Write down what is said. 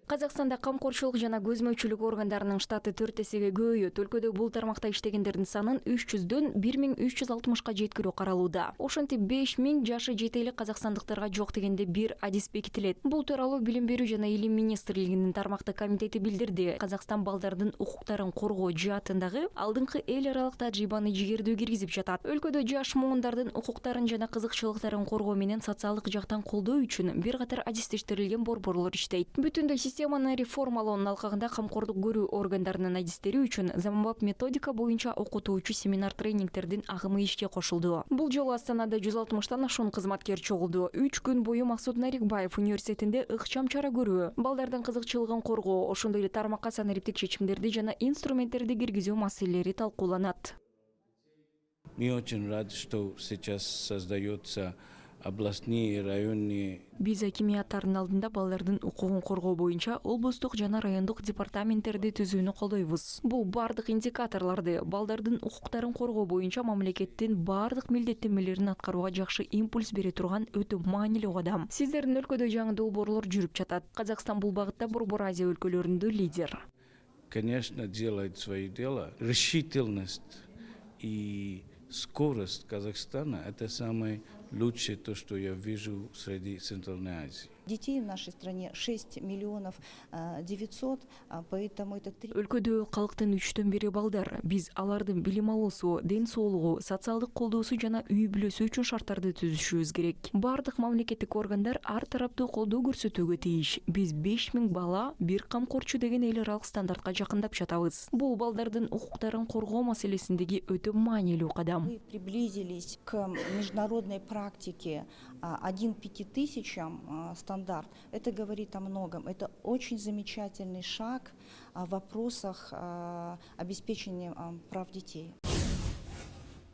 Казакстанда камкорчулук жана көзмөчүлүк органдарынын штаты 4 эсеге көбөйөт. Өлкөдө бул тармакта иштегендердин санын 300дөн 1360ка жеткирүү каралууда. Ошентип 5000 жашы жете элек казакстандыктарга жок дегенде бир адис бекитилет. Бул тууралуу Билим берүү жана Илим министрлигинин тармактык комитети билдирди. Казакстан балдардын укуктарын коргоо жаатындагы алдыңкы эл аралык тажрыйбаны жигердүү киргизип жатат. Өлкөдө жаш муундардын укуктарын жана кызыкчылыктарын коргоо менен социалдык жактан колдоо үчүн бир катар адистештирилген борборлор иштейт. Бүтүндөй системаны реформалоонун алкагында камкордук көрүү органдарынын адистери үчүн заманбап методика боюнча окутуучу семинар тренингтердин агымы ишке кошулду. Бул жолу Астанада 160тан ашуун кызматкер чогулду. 3 күн бою Максут Нарикбаев университетинде ыкчам чара көрүү, балдардын кызыкчылыгын коргоо, ошондой эле тармакка санариптик чечимдерди жана инструменттерди киргизүү маселелери талкууланат. Мы очень рады, что сейчас создается областные, районные. Биз акимияттардын алдында балдардын укугун коргоо боюнча облустук жана райондук департаменттерди түзүүнү колдойбуз. Бул бардык индикаторлорду балдардын укуктарын коргоо боюнча мамлекеттин бардык милдеттенмелерин аткарууга жакшы импульс бере турган өтө маанилүү кадам. Сиздердин өлкөдө жаңы долбоорлор жүрүп жатат. Казакстан бул багытта Борбор Азия өлкөлөрүндө лидер. Конечно, делает свое дело. Решительность и скорость Казахстана – это самое лучшее, то, что я вижу среди Центральной Азии. Детей в нашей стране 6 миллионов 900, поэтому это 3. Өлкөдө калктын 3төн 1 балдар. Биз алардын билим алуусу, ден соолугу, социалдык колдоосу жана үй бүлөсү үчүн шарттарды түзүшүбүз керек. Бардык мамлекеттик органдар ар тараптуу колдоо көрсөтүүгө тийиш. Биз 5000 бала бир камкорчу деген эл аралык стандартка жакындап жатабыз. Бул балдардын укуктарын коргоо маселесиндеги өтө маанилүү кадам. Мы приблизились к международной практике 1 к 5000 стандарт. Это говорит о многом. Это очень замечательный шаг в вопросах обеспечения прав детей.